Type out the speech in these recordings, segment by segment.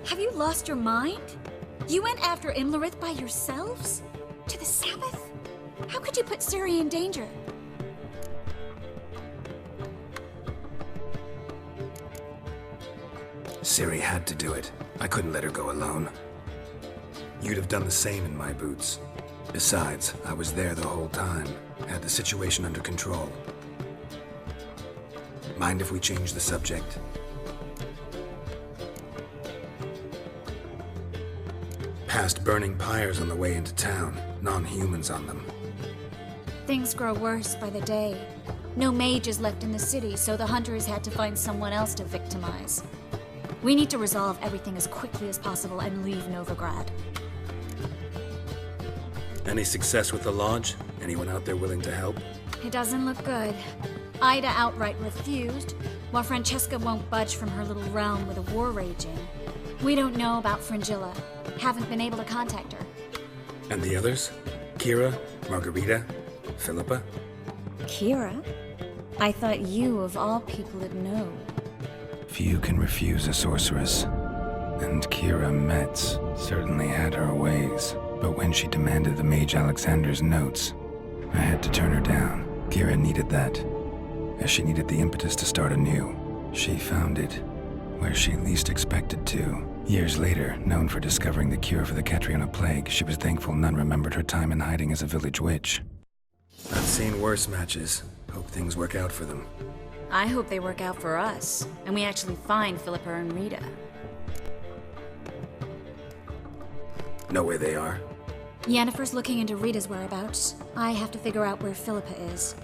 Have you lost your mind? You went after Imlerith by yourselves? To the Sabbath? How could you put Ciri in danger? Ciri had to do it. I couldn't let her go alone. You'd have done the same in my boots. Besides, I was there the whole time. Had the situation under control. Mind if we change the subject? Past burning pyres on the way into town. Non-humans on them. Things grow worse by the day. No mages left in the city, so the hunters had to find someone else to victimize. We need to resolve everything as quickly as possible and leave Novigrad. Any success with the lodge? Anyone out there willing to help? It doesn't look good. Ida outright refused, while Francesca won't budge from her little realm with a war raging. We don't know about Fringilla. Haven't been able to contact her. And the others? Kira? Margarita? Philippa? Kira? I thought you, of all people, would know. Few can refuse a sorceress. And Kira Metz certainly had her ways. But when she demanded the Mage Alexander's notes, I had to turn her down. Kira needed that, as she needed the impetus to start anew. She found it where she least expected to. Years later, known for discovering the cure for the Catriona plague, she was thankful none remembered her time in hiding as a village witch. I've seen worse matches. Hope things work out for them. I hope they work out for us, and we actually find Philippa and Rita. Know where they are? Yennefer's looking into Rita's whereabouts. I have to figure out where Philippa is.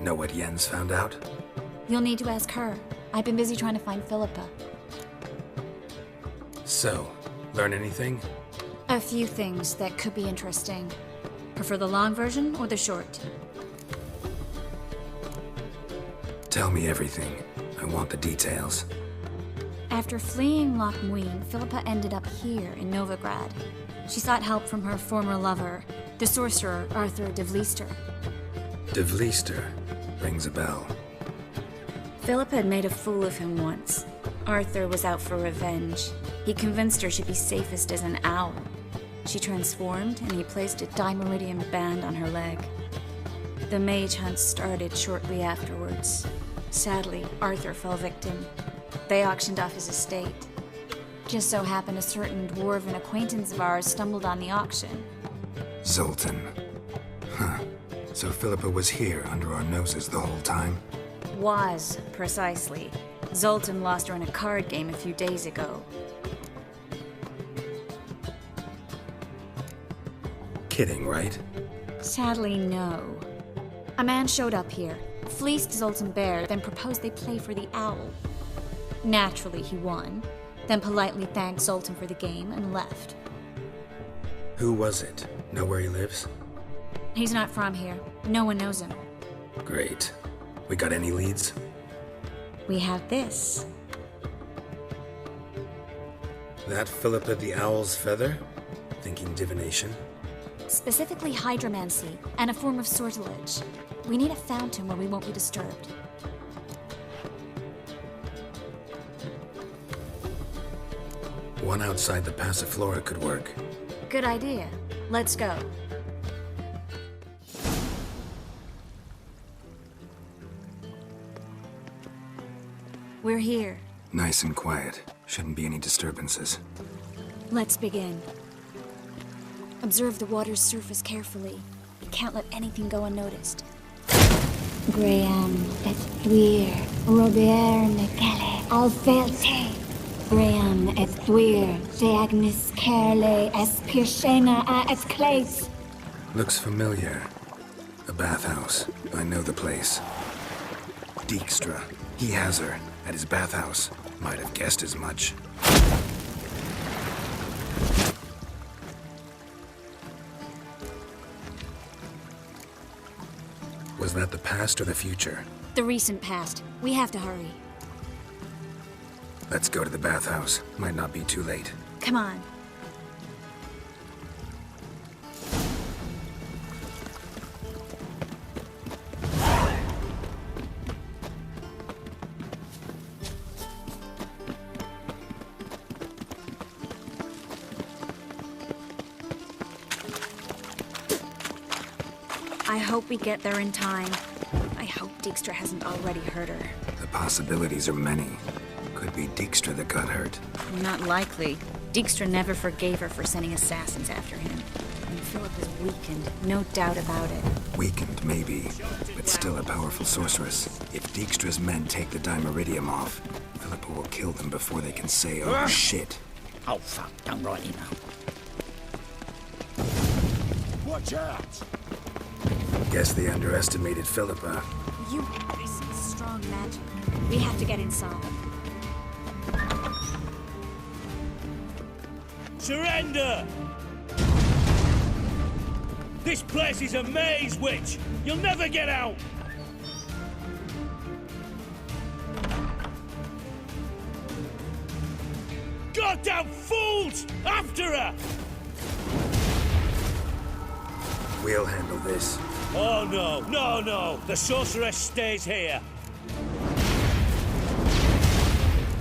Know what Yen's found out? You'll need to ask her. I've been busy trying to find Philippa. So, learn anything? A few things that could be interesting. Prefer the long version or the short? Tell me everything. I want the details. After fleeing Loch Muin, Philippa ended up here in Novigrad. She sought help from her former lover, the sorcerer Arthur de Vlister. De Vlister rings a bell. Philippa had made a fool of him once. Arthur was out for revenge. He convinced her she'd be safest as an owl. She transformed, and he placed a dimeridium band on her leg. The mage hunt started shortly afterwards. Sadly, Arthur fell victim. They auctioned off his estate. Just so happened a certain dwarven acquaintance of ours stumbled on the auction. Zoltan. Huh. So Philippa was here under our noses the whole time? Was, precisely. Zoltan lost her in a card game a few days ago. Kidding, right? Sadly, no. A man showed up here, fleeced Zoltan bare, then proposed they play for the owl. Naturally, he won, then politely thanked Zoltan for the game and left. Who was it? Know where he lives? He's not from here. No one knows him. Great. We got any leads? We have this. That Philippa the Owl's feather? Thinking divination? Specifically hydromancy, and a form of sortilege. We need a fountain where we won't be disturbed. One outside the Passiflora could work. Good idea. Let's go. We're here. Nice and quiet. Shouldn't be any disturbances. Let's begin. Observe the water's surface carefully. You can't let anything go unnoticed. Graham, et thuir, Robert Mekele, Alfelte. Graham, et thuir, de agnis kerle, es pirshena a et clays. Looks familiar. A bathhouse. I know the place. Dijkstra. He has her. At his bathhouse. Might have guessed as much. Was that the past or the future? The recent past. We have to hurry. Let's go to the bathhouse. Might not be too late. Come on. I hope we get there in time. I hope Dijkstra hasn't already hurt her. The possibilities are many. Could be Dijkstra that got hurt. Not likely. Dijkstra never forgave her for sending assassins after him. And Philip is weakened, no doubt about it. Weakened, maybe, but still a powerful sorceress. If Dijkstra's men take the Dimeridium off, Philippa will kill them before they can say, oh shit. Oh fuck, don't rightly know. Watch out! Guess they underestimated Philippa. You have some strong magic. We have to get inside. Surrender! This place is a maze, witch! You'll never get out! Goddamn fools! After her! We'll handle this. Oh no, no, no! The sorceress stays here.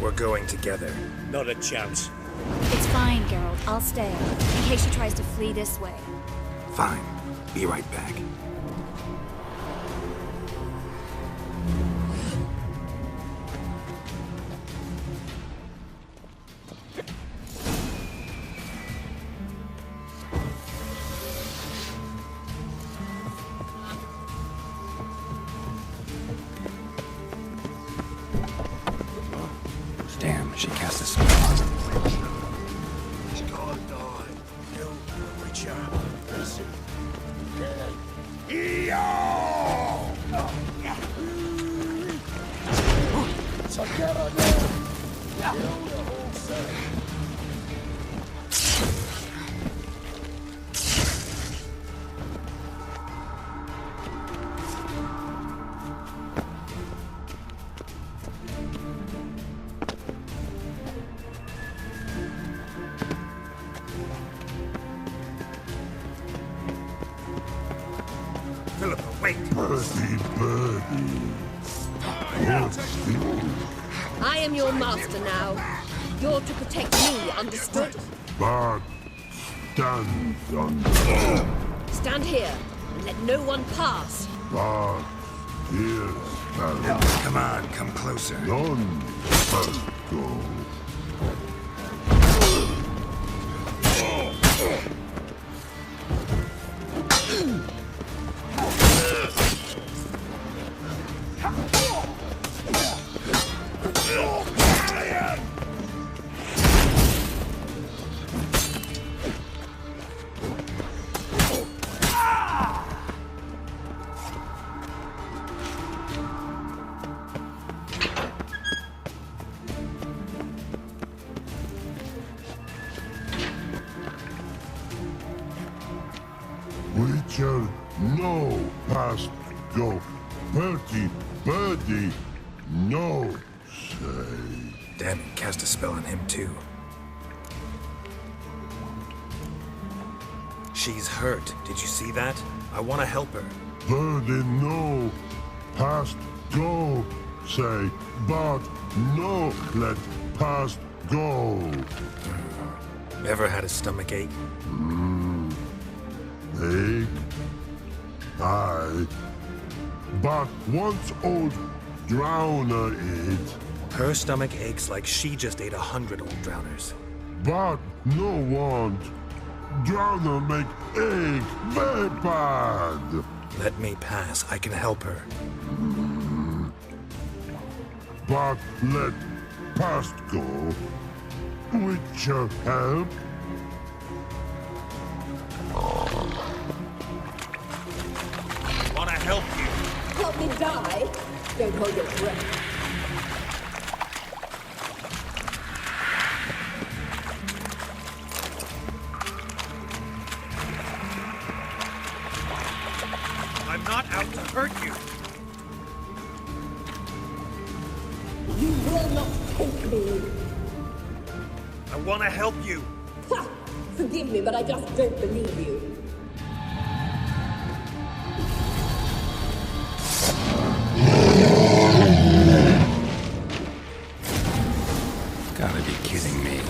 We're going together. Not a chance. It's fine, Geralt. I'll stay. In case she tries to flee this way. Fine. Be right back. Damn, she cast a spell. Philippa, wait! I am your master now. You're to protect me, understood? But stand on. Stand here and let no one pass. But here stand. Come on, come closer. None must go. Witcher, no past go. Bertie, birdie, no say. Damn it, cast a spell on him too. She's hurt. Did you see that? I want to help her. Birdie, no past go say. But no let past go. Ever had a stomach ache? Ache? Aye. But once old drowner ate. Her stomach aches like she just ate 100 old drowners. But no want. Drowner make ache very bad. Let me pass. I can help her. But let past go. Witcher help. Wanna help you? Help me die. Don't hold your breath. I'm not out to hurt you. You will not take me. I wanna help you. Ha! Forgive me, but I just don't believe you. Gotta be kidding me.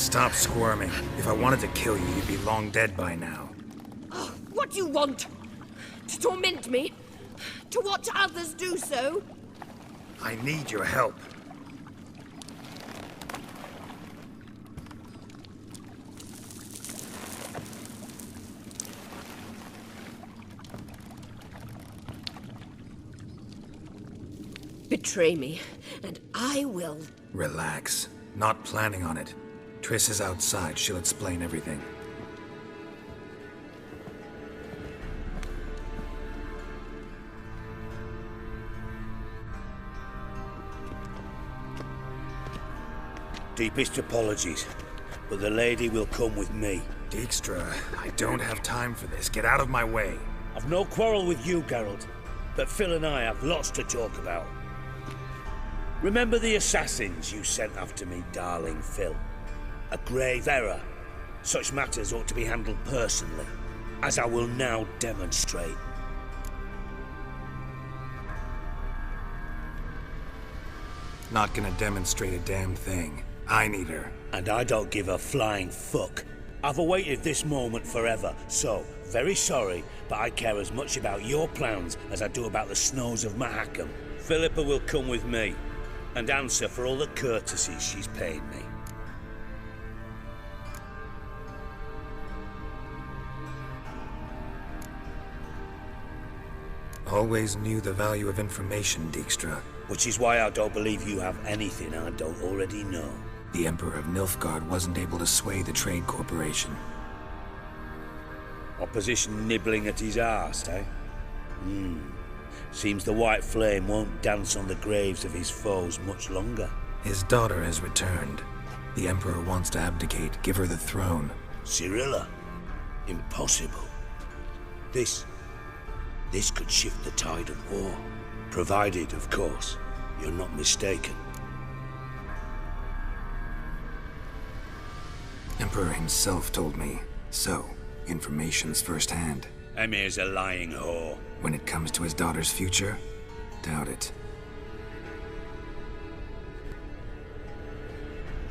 Stop squirming. If I wanted to kill you, you'd be long dead by now. Oh, what do you want? To torment me? To watch others do so? I need your help. Betray me, and I will. Relax. Not planning on it. Triss is outside. She'll explain everything. Deepest apologies, but the lady will come with me. Dijkstra, I don't have time for this. Get out of my way. I've no quarrel with you, Geralt, but Phil and I have lots to talk about. Remember the assassins you sent after me, darling Phil? A grave error. Such matters ought to be handled personally, as I will now demonstrate. Not gonna demonstrate a damn thing. I need her. And I don't give a flying fuck. I've awaited this moment forever, so, very sorry, but I care as much about your plans as I do about the snows of Mahakam. Philippa will come with me, and answer for all the courtesies she's paid me. Always knew the value of information, Dijkstra. Which is why I don't believe you have anything I don't already know. The Emperor of Nilfgaard wasn't able to sway the Trade Corporation. Opposition nibbling at his arse, eh? Seems the White Flame won't dance on the graves of his foes much longer. His daughter has returned. The Emperor wants to abdicate, give her the throne. Cyrilla? Impossible. This could shift the tide of war. Provided, of course, you're not mistaken. Emperor himself told me. So, information's firsthand. Emir's a lying whore. When it comes to his daughter's future, doubt it.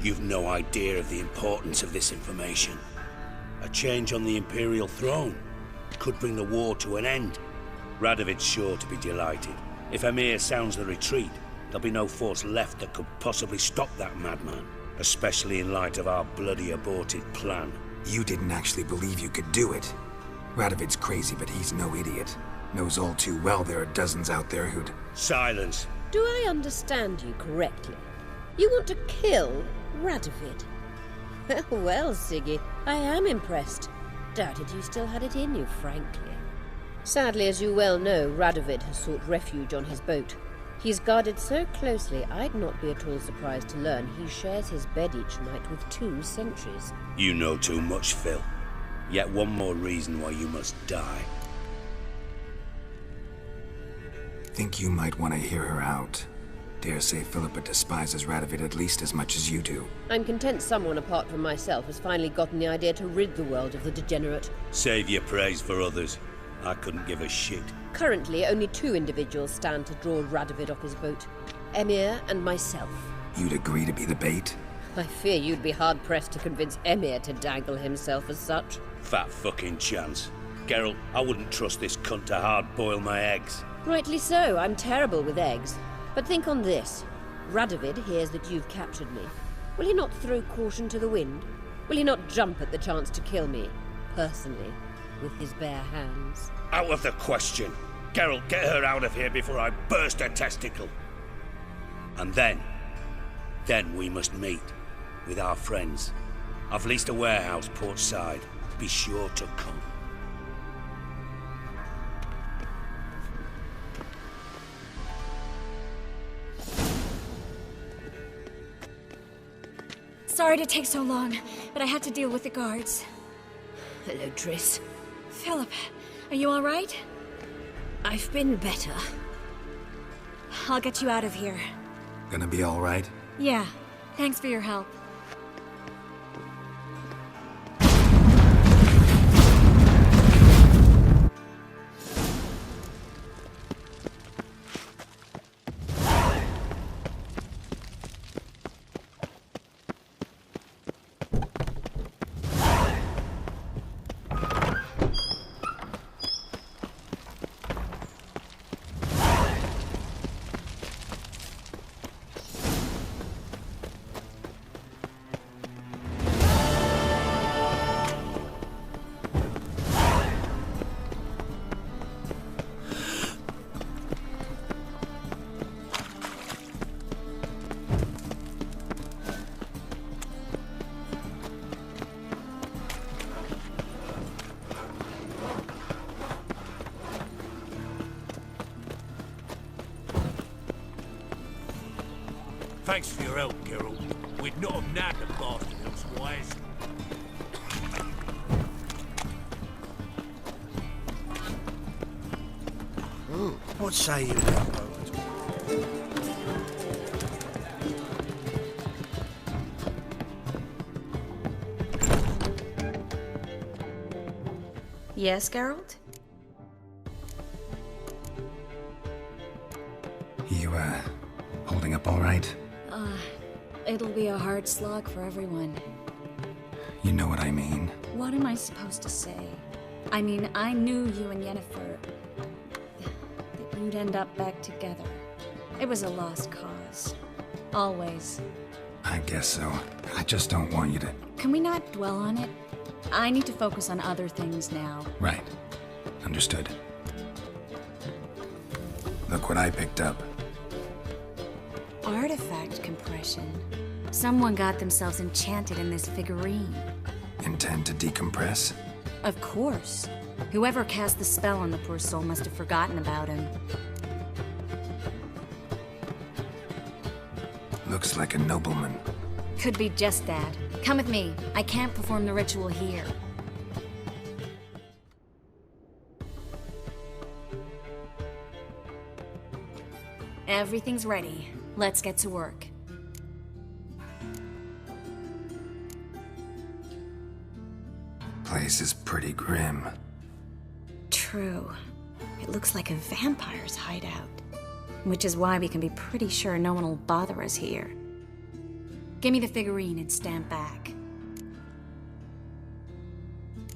You've no idea of the importance of this information. A change on the Imperial throne could bring the war to an end. Radovid's sure to be delighted. If Emir sounds the retreat, there'll be no force left that could possibly stop that madman. Especially in light of our bloody aborted plan. You didn't actually believe you could do it. Radovid's crazy, but he's no idiot. Knows all too well there are dozens out there who'd... Silence. Do I understand you correctly? You want to kill Radovid? Well, Siggy, I am impressed. Doubted you still had it in you, frankly. Sadly, as you well know, Radovid has sought refuge on his boat. He's guarded so closely, I'd not be at all surprised to learn he shares his bed each night with 2 sentries. You know too much, Phil. Yet one more reason why you must die. Think you might want to hear her out. Dare say Philippa despises Radovid at least as much as you do. I'm content someone apart from myself has finally gotten the idea to rid the world of the degenerate. Save your praise for others. I couldn't give a shit. Currently, only 2 individuals stand to draw Radovid off his boat. Emir and myself. You'd agree to be the bait? I fear you'd be hard-pressed to convince Emir to dangle himself as such. Fat fucking chance. Geralt, I wouldn't trust this cunt to hard-boil my eggs. Rightly so, I'm terrible with eggs. But think on this. Radovid hears that you've captured me. Will he not throw caution to the wind? Will he not jump at the chance to kill me, personally, with his bare hands? Out of the question. Geralt, get her out of here before I burst her testicle. And then we must meet with our friends. I've leased a warehouse port side. Be sure to come. Sorry to take so long, but I had to deal with the guards. Hello, Triss. Philip, are you all right? I've been better. I'll get you out of here. Gonna be all right? Yeah, thanks for your help. Thanks for your help, Geralt. We'd not have nabbed the bastard elsewise. What say you, Robert? Yes, Geralt? You, holding up all right? It'll be a hard slog for everyone. You know what I mean. What am I supposed to say? I mean, I knew you and Yennefer... that you'd end up back together. It was a lost cause. Always. I guess so. I just don't want you to... Can we not dwell on it? I need to focus on other things now. Right. Understood. Look what I picked up. Artifact compression. Someone got themselves enchanted in this figurine. Intend to decompress? Of course. Whoever cast the spell on the poor soul must have forgotten about him. Looks like a nobleman. Could be just that. Come with me. I can't perform the ritual here. Everything's ready. Let's get to work. Place is pretty grim. True. It looks like a vampire's hideout. Which is why we can be pretty sure no one will bother us here. Give me the figurine and stand back.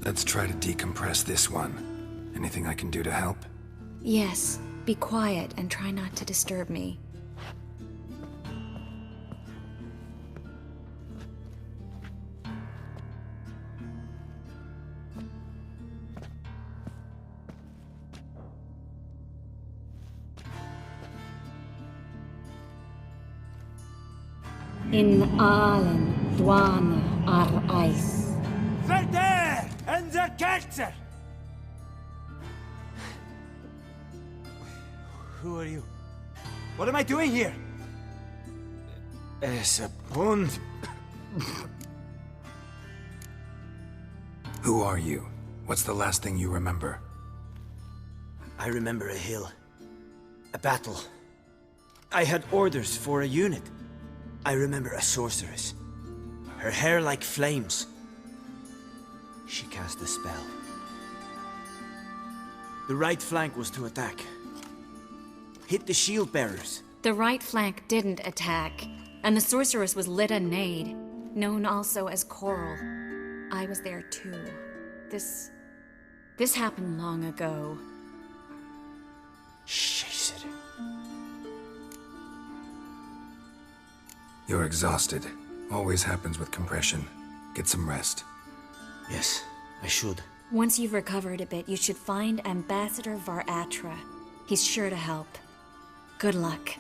Let's try to decompress this one. Anything I can do to help? Yes, be quiet and try not to disturb me. In allen dwane ar eis. Verder! And the Kelter! Who are you? What am I doing here? Es a pond. Who are you? What's the last thing you remember? I remember a hill. A battle. I had orders for a unit. I remember a sorceress. Her hair like flames. She cast a spell. The right flank was to attack. Hit the shield bearers. The right flank didn't attack, and the sorceress was Lyda Nade, known also as Coral. I was there too. This happened long ago. Shit. You're exhausted. Always happens with compression. Get some rest. Yes, I should. Once you've recovered a bit, you should find Ambassador Varatra. He's sure to help. Good luck.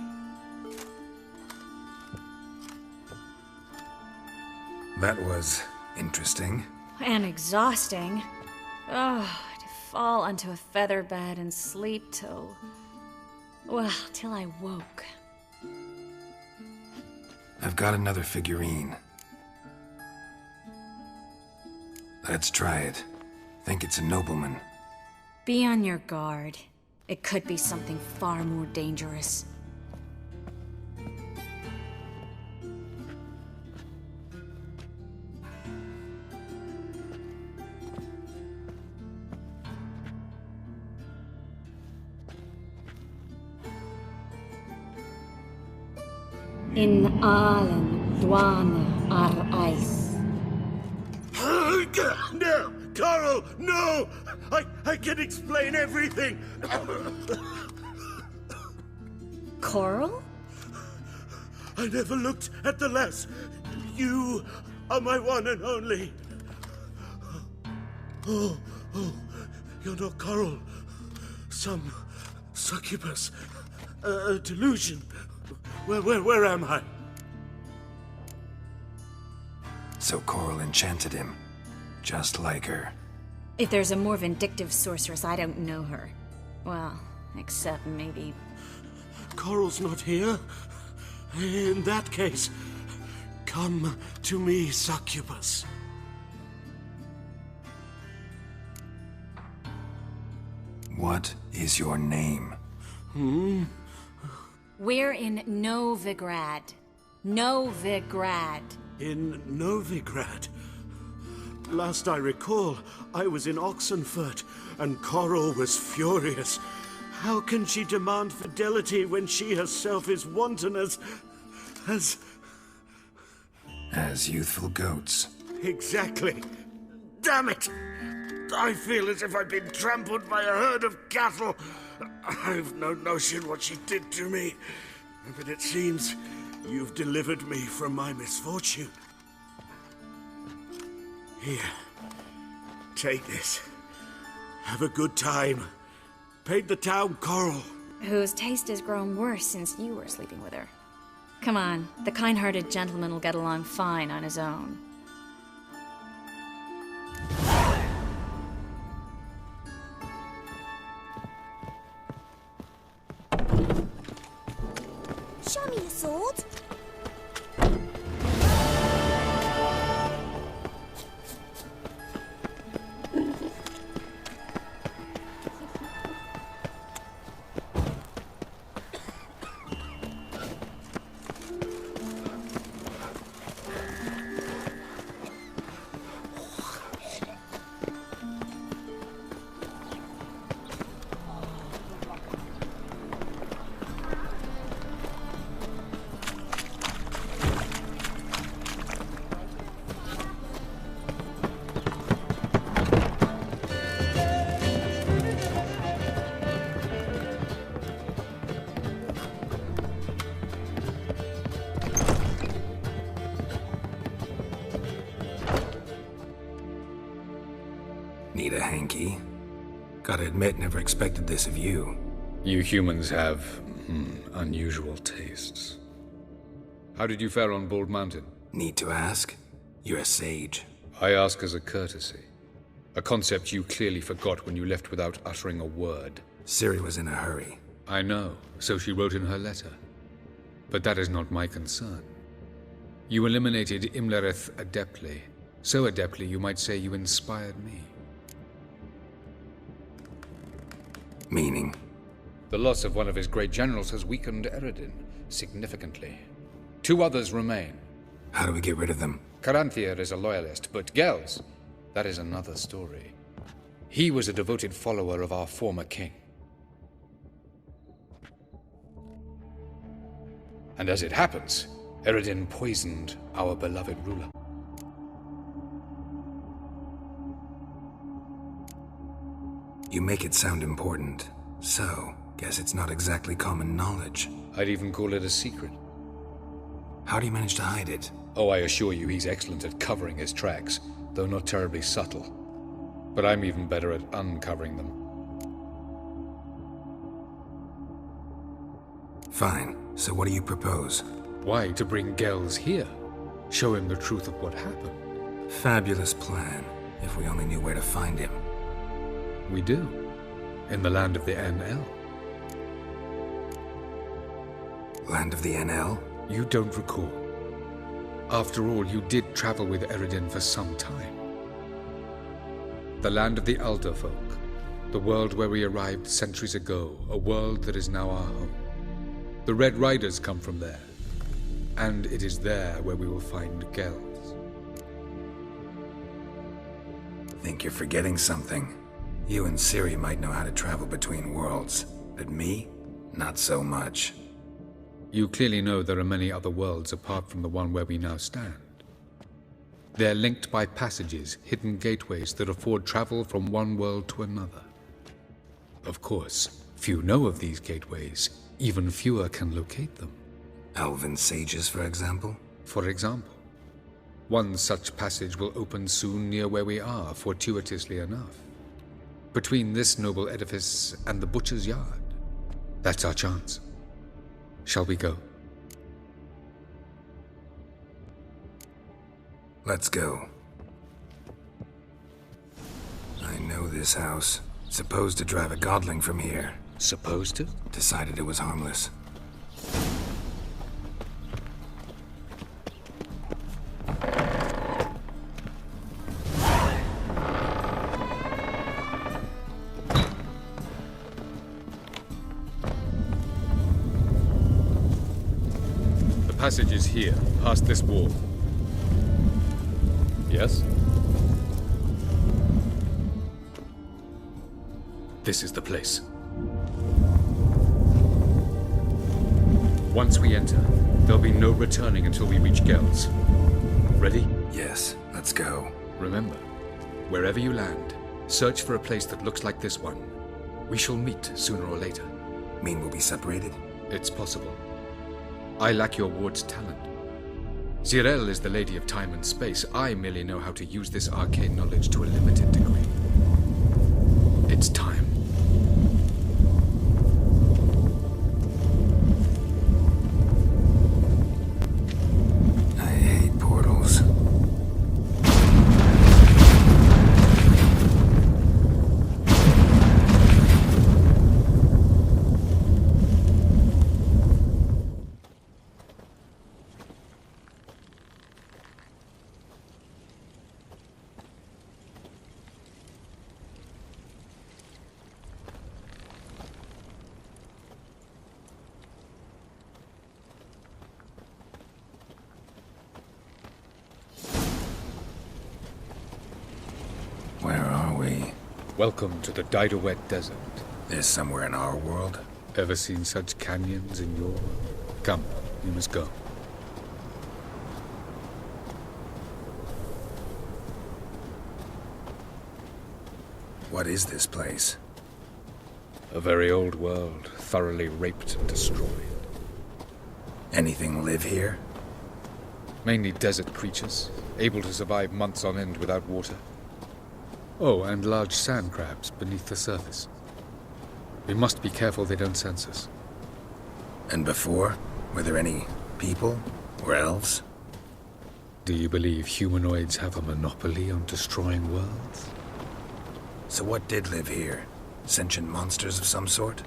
That was interesting. And exhausting. Oh, to fall onto a feather bed and sleep till... well, till I woke. I've got another figurine. Let's try it. Think it's a nobleman. Be on your guard. It could be something far more dangerous. In allen dwane ar eis. No! Carl, no! I can explain everything! Coral? I never looked at the lass. You are my one and only. Oh, you're not Coral. Some succubus. A delusion. Where am I? So Coral enchanted him. Just like her. If there's a more vindictive sorceress, I don't know her. Well, except maybe... Coral's not here. In that case, come to me, succubus. What is your name? We're in Novigrad. Novigrad. In Novigrad? Last I recall, I was in Oxenfurt, and Coral was furious. How can she demand fidelity when she herself is wanton as youthful goats. Exactly. Damn it! I feel as if I've been trampled by a herd of cattle. I've no notion what she did to me, but it seems you've delivered me from my misfortune. Here, take this. Have a good time. Paint the town coral. Whose taste has grown worse since you were sleeping with her. Come on, the kind-hearted gentleman will get along fine on his own. Show me your sword. Need a hanky? Gotta admit, never expected this of you. You humans have, unusual tastes. How did you fare on Bald Mountain? Need to ask? You're a sage. I ask as a courtesy. A concept you clearly forgot when you left without uttering a word. Ciri was in a hurry. I know, so she wrote in her letter. But that is not my concern. You eliminated Imlerith adeptly. So adeptly you might say you inspired me. Meaning? The loss of one of his great generals has weakened Eredin significantly. 2 others remain. How do we get rid of them? Caranthier is a loyalist, but Gels, that is another story. He was a devoted follower of our former king. And as it happens, Eredin poisoned our beloved ruler. You make it sound important. So, guess it's not exactly common knowledge. I'd even call it a secret. How do you manage to hide it? Oh, I assure you he's excellent at covering his tracks, though not terribly subtle. But I'm even better at uncovering them. Fine. So what do you propose? Why, to bring Gels here. Show him the truth of what happened. Fabulous plan, if we only knew where to find him. We do. In the land of the NL. Land of the NL? You don't recall. After all, you did travel with Eredin for some time. The land of the Elder Folk. The world where we arrived centuries ago. A world that is now our home. The Red Riders come from there. And it is there where we will find Gels. Think you're forgetting something. You and Ciri might know how to travel between worlds, but me? Not so much. You clearly know there are many other worlds apart from the one where we now stand. They're linked by passages, hidden gateways that afford travel from one world to another. Of course, few know of these gateways. Even fewer can locate them. Elven sages, for example? For example. One such passage will open soon near where we are, fortuitously enough. Between this noble edifice and the butcher's yard. That's our chance. Shall we go? Let's go. I know this house. Supposed to drive a godling from here. Supposed to? Decided it was harmless. passage is here, past this wall. Yes? This is the place. Once we enter, there'll be no returning until we reach Gel's. Ready? Yes, let's go. Remember, wherever you land, search for a place that looks like this one. We shall meet sooner or later. Mean we'll be separated? It's possible. I lack your ward's talent. Zirel is the lady of time and space. I merely know how to use this arcane knowledge to a limited degree. It's time. I hate portals. Where are we? Welcome to the Statuettes Desert. This somewhere in our world? Ever seen such canyons in your world? Come, we must go. What is this place? A very old world, thoroughly raped and destroyed. Anything live here? Mainly desert creatures, able to survive months on end without water. Oh, and large sand crabs beneath the surface. We must be careful they don't sense us. And before? Were there any people? Or elves? Do you believe humanoids have a monopoly on destroying worlds? So what did live here? Sentient monsters of some sort?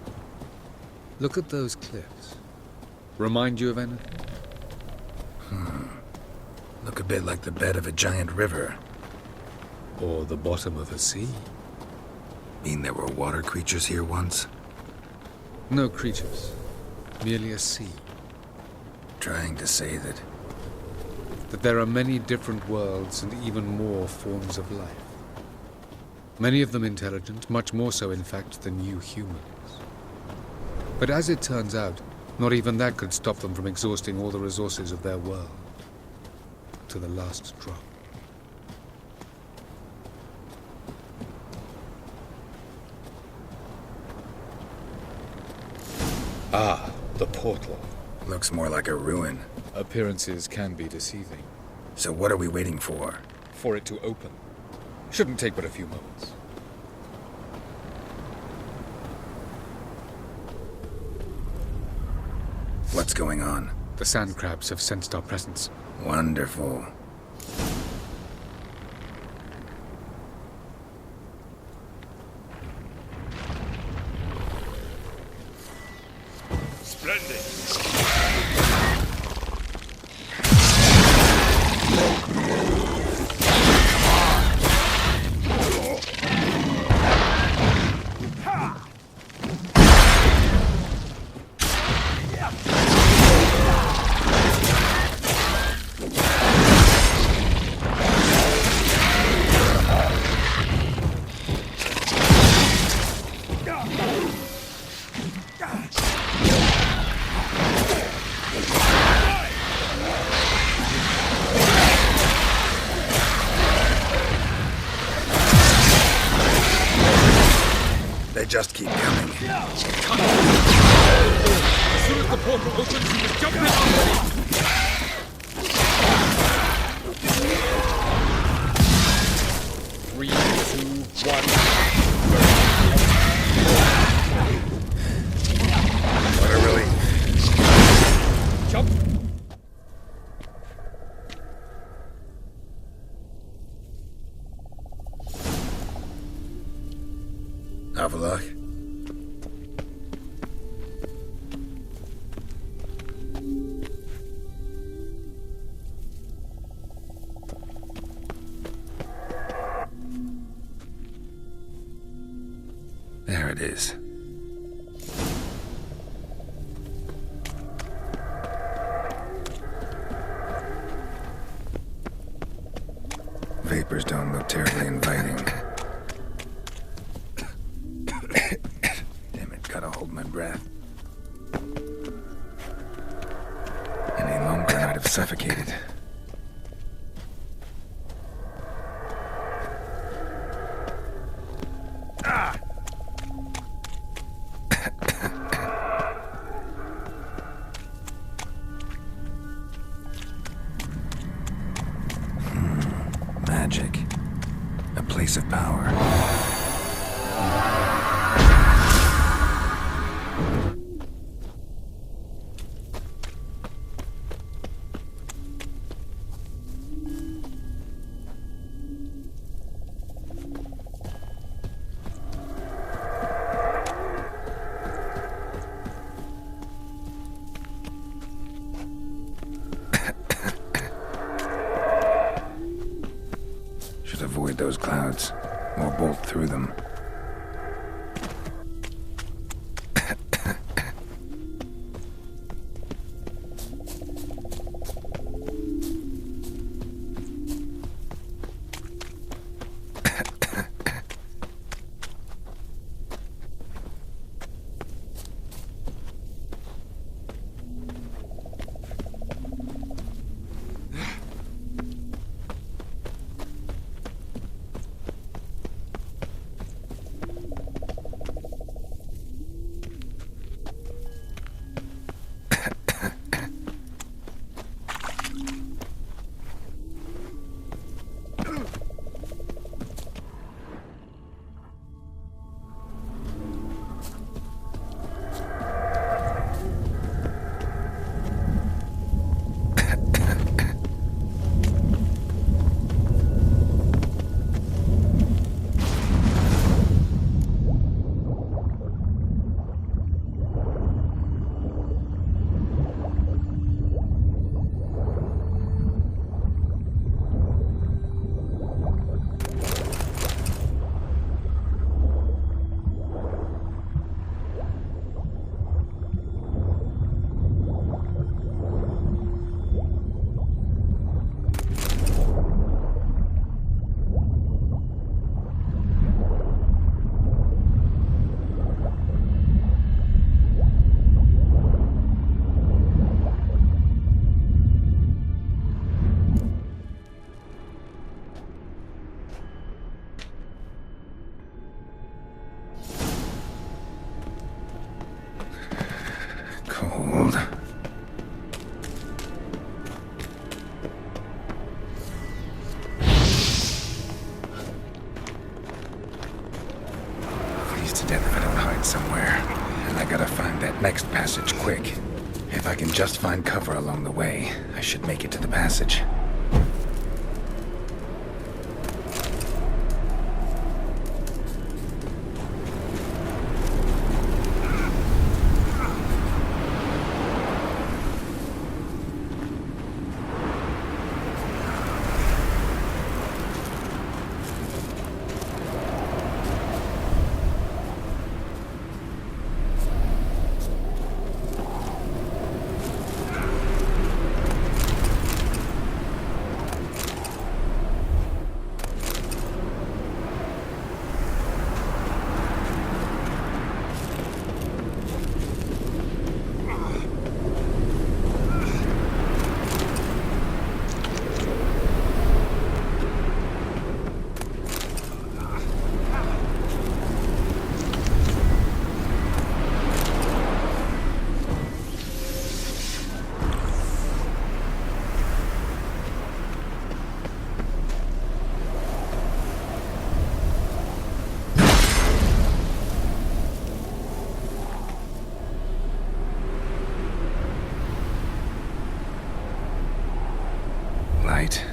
Look at those cliffs. Remind you of anything? Look a bit like the bed of a giant river. Or the bottom of a sea? Mean there were water creatures here once? No creatures. Merely a sea. Trying to say that There are many different worlds and even more forms of life. Many of them intelligent, much more so in fact than you humans. But as it turns out, not even that could stop them from exhausting all the resources of their world. To the last drop. Ah, the portal. Looks more like a ruin. Appearances can be deceiving. So what are we waiting for? For it to open. Shouldn't take but a few moments. What's going on? The sand crabs have sensed our presence. Wonderful. Splendid. They just keep coming. As soon as the portal opens, you just jump in already! 3, 2, 1. What a relief. Jump! Avalok? There it is. Vapors don't look terribly inviting. Damn it, gotta hold my breath. Any longer and I'd have suffocated. Magic. A place of power. Avoid those clouds, or bolt through them. Cold. Freeze to death if I don't hide somewhere. And I gotta find that next passage quick. If I can just find cover along the way, I should make it to the passage.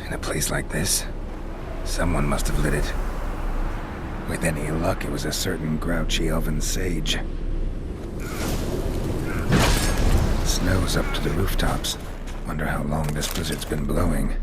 In a place like this, someone must have lit it. With any luck, it was a certain grouchy elven sage. Snow's up to the rooftops. Wonder how long this blizzard's been blowing.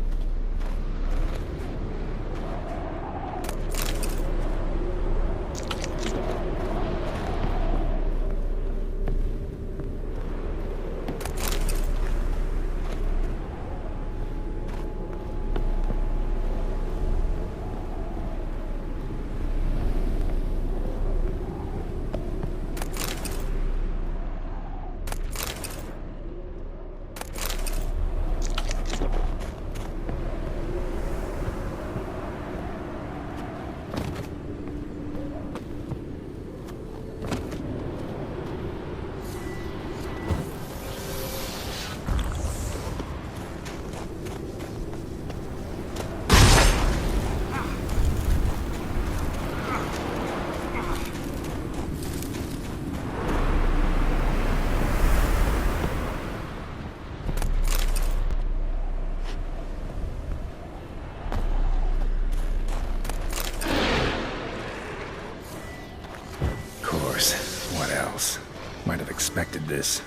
expected this.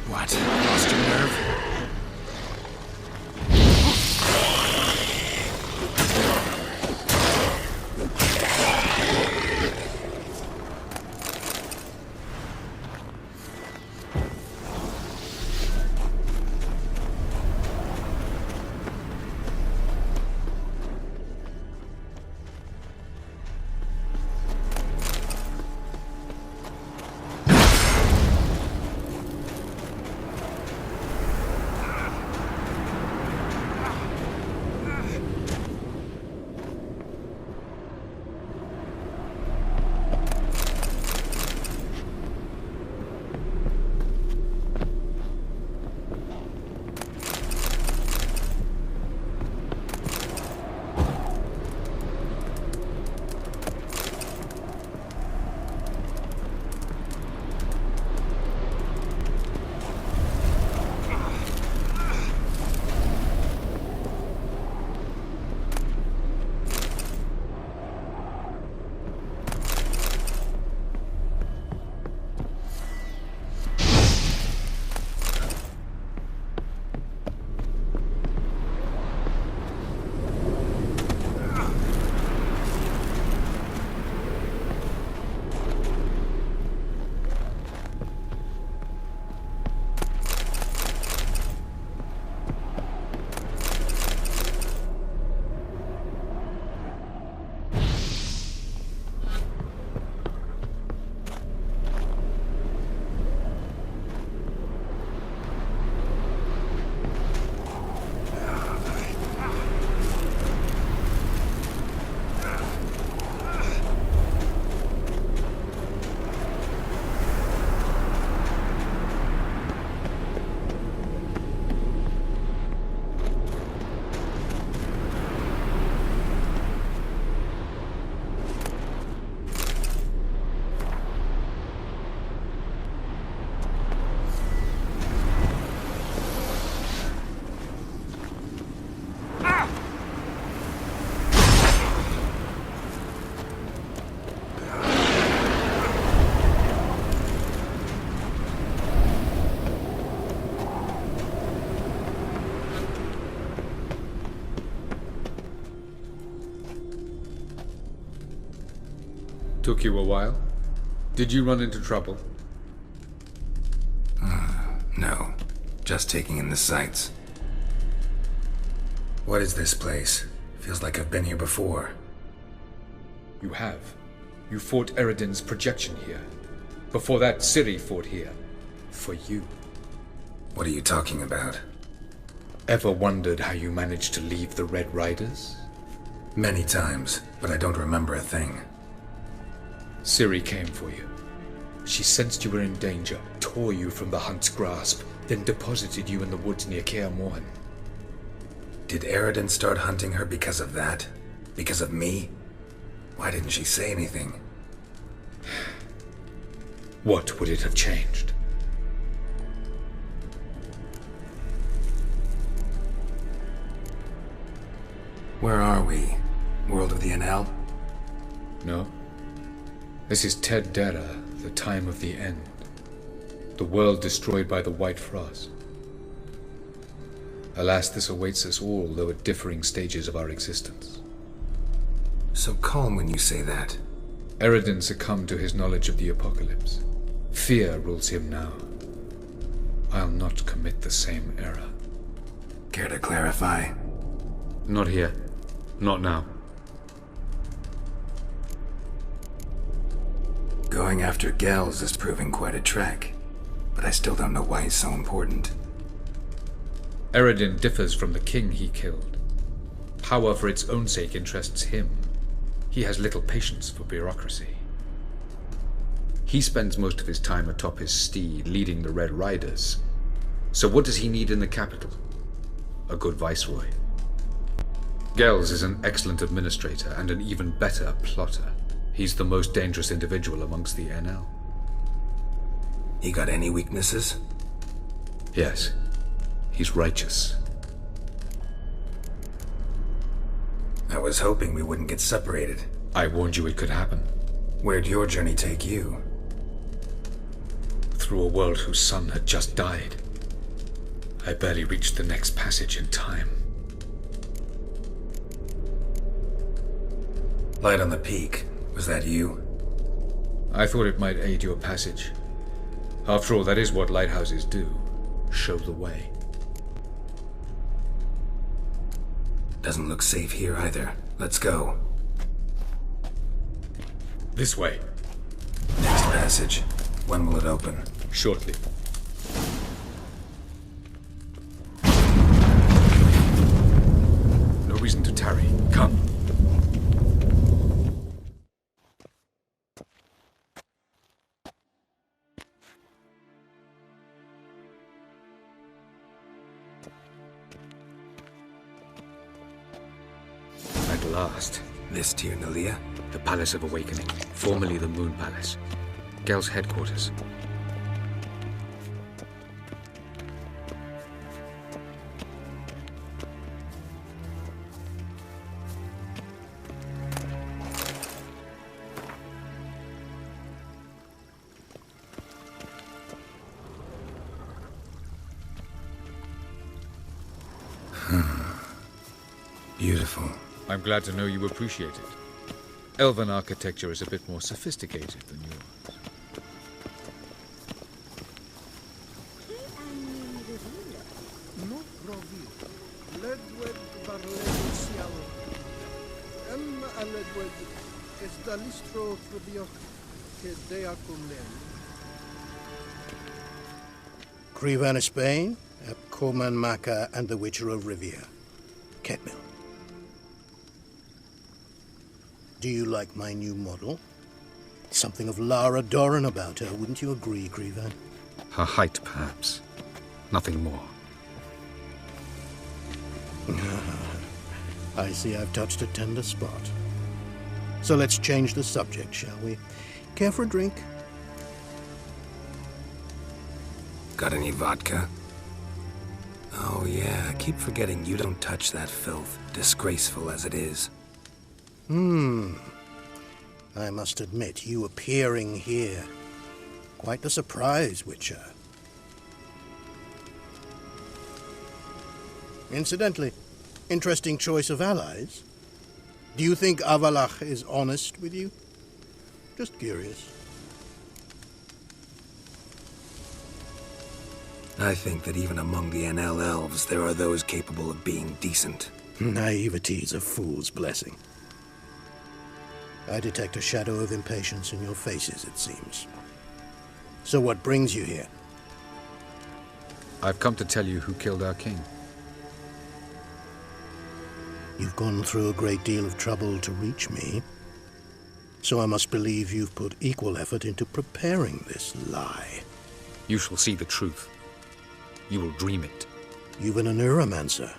What? Lost your nerve? Took you a while? Did you run into trouble? No. Just taking in the sights. What is this place? Feels like I've been here before. You have. You fought Eridan's projection here. Before that, Ciri fought here. For you. What are you talking about? Ever wondered how you managed to leave the Red Riders? Many times, but I don't remember a thing. Ciri came for you. She sensed you were in danger, tore you from the Hunt's grasp, then deposited you in the woods near Kaer Morhen. Did Eridan start hunting her because of that? Because of me? Why didn't she say anything? What would it have changed? Where are we? World of the NL? No. This is Ted Dera, the time of the end. The world destroyed by the White Frost. Alas, this awaits us all, though at differing stages of our existence. So calm when you say that. Eridan succumbed to his knowledge of the apocalypse. Fear rules him now. I'll not commit the same error. Care to clarify? Not here. Not now. Going after Gels is proving quite a trek, but I still don't know why he's so important. Eridan differs from the king he killed. Power for its own sake interests him. He has little patience for bureaucracy. He spends most of his time atop his steed, leading the Red Riders. So what does he need in the capital? A good viceroy. Gels is an excellent administrator and an even better plotter. He's the most dangerous individual amongst the NL. He got any weaknesses? Yes. He's righteous. I was hoping we wouldn't get separated. I warned you it could happen. Where'd your journey take you? Through a world whose son had just died. I barely reached the next passage in time. Light on the peak. Was that you? I thought it might aid your passage. After all, that is what lighthouses do. Show the way. Doesn't look safe here either. Let's go. This way. Next passage. When will it open? Shortly. No reason to tarry. Come. At last. This Tir Nalia? The Palace of Awakening, formerly the Moon Palace. Gel's headquarters. Beautiful. I'm glad to know you appreciate it. Elven architecture is a bit more sophisticated than yours. Crevan of Spain, Corman Maka, and the Witcher of Rivia. Ketmill. Do you like my new model? Something of Lara Doran about her, wouldn't you agree, Crevan? Her height, perhaps. Nothing more. I see I've touched a tender spot. So let's change the subject, shall we? Care for a drink? Got any vodka? Oh yeah, I keep forgetting you don't touch that filth, disgraceful as it is. I must admit, you appearing here. Quite the surprise, Witcher. Incidentally, interesting choice of allies. Do you think Avalach is honest with you? Just curious. I think that even among the NL elves, there are those capable of being decent. Naivety is a fool's blessing. I detect a shadow of impatience in your faces, it seems. So what brings you here? I've come to tell you who killed our king. You've gone through a great deal of trouble to reach me. So I must believe you've put equal effort into preparing this lie. You shall see the truth. You will dream it. You've been a neuromancer.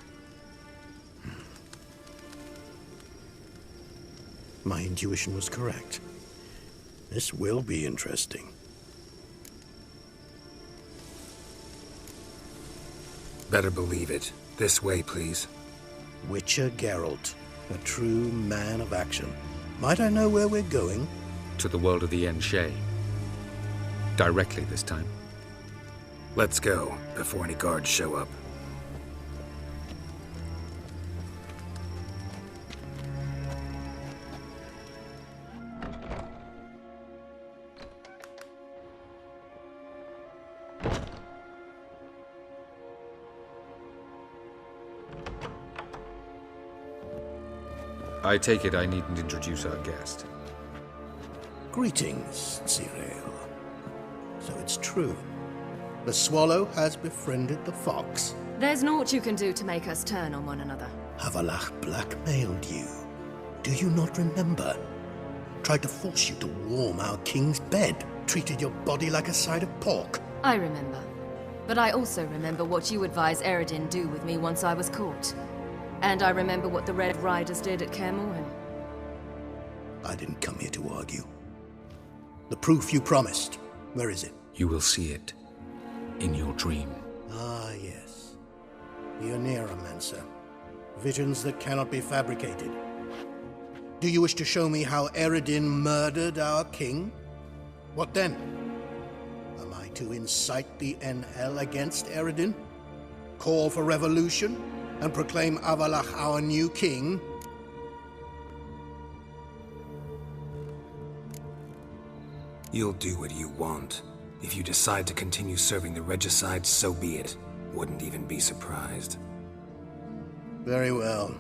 My intuition was correct. This will be interesting. Better believe it. This way, please. Witcher Geralt, a true man of action. Might I know where we're going? To the world of the Enshe. Directly this time. Let's go, before any guards show up. I take it I needn't introduce our guest. Greetings, Cyril. So it's true. The swallow has befriended the fox. There's naught you can do to make us turn on one another. Avalach blackmailed you. Do you not remember? Tried to force you to warm our king's bed. Treated your body like a side of pork. I remember. But I also remember what you advised Eredin do with me once I was caught. And I remember what the Red Riders did at Kaer Morhen. I didn't come here to argue. The proof you promised, where is it? You will see it in your dream. Ah, yes. The Oneiromancer. Visions that cannot be fabricated. Do you wish to show me how Eredin murdered our king? What then? Am I to incite the NL against Eredin? Call for revolution? And proclaim Avalach our new king? You'll do what you want. If you decide to continue serving the regicide, so be it. Wouldn't even be surprised. Very well.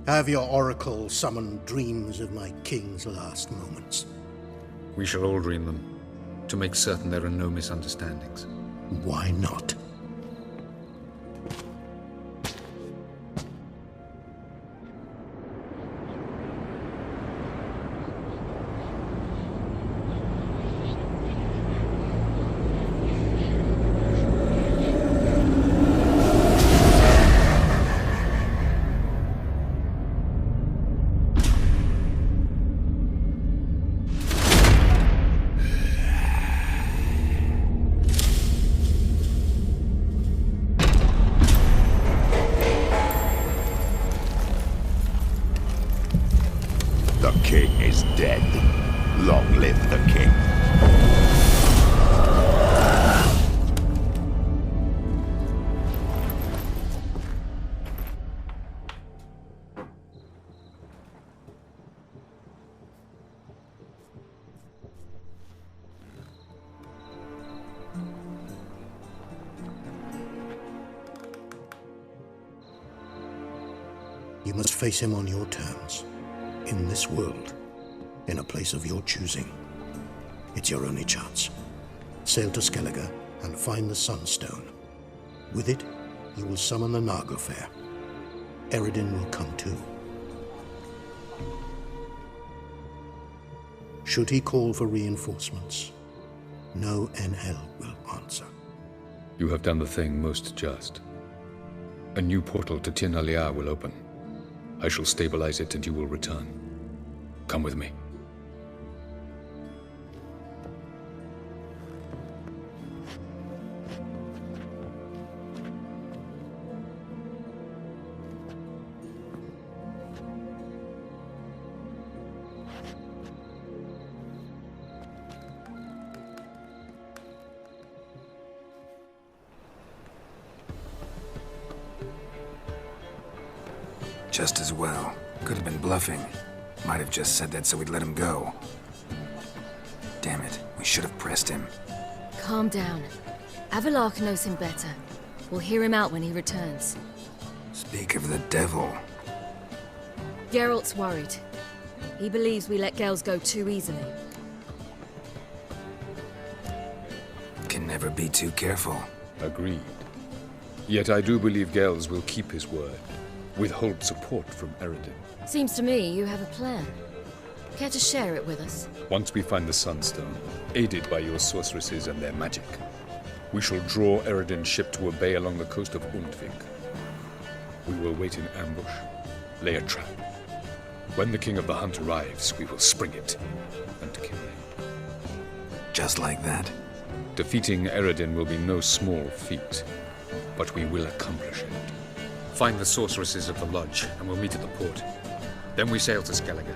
Have your oracle summon dreams of my king's last moments. We shall all dream them, to make certain there are no misunderstandings. Why not? The king is dead. Long live the king. You must face him on your terms. In this world, in a place of your choosing. It's your only chance. Sail to Skellige and find the Sunstone. With it, you will summon the Nagelfair. Eredin will come too. Should he call for reinforcements, no NL will answer. You have done the thing most just. A new portal to Tir Naliar will open. I shall stabilize it and you will return. Come with me. Just as well. Could have been bluffing. Might have just said that so we'd let him go. Damn it, we should have pressed him. Calm down. Avalach knows him better. We'll hear him out when he returns. Speak of the devil. Geralt's worried. He believes we let Gels go too easily. Can never be too careful. Agreed. Yet I do believe Gels will keep his word. Withhold support from Eredin. Seems to me you have a plan. Care to share it with us? Once we find the Sunstone, aided by your sorceresses and their magic, we shall draw Eredin's ship to a bay along the coast of Undvik. We will wait in ambush, lay a trap. When the King of the Hunt arrives, we will spring it and kill him. Just like that? Defeating Eredin will be no small feat, but we will accomplish it. Find the sorceresses of the lodge, and we'll meet at the port. Then we sail to Skellige.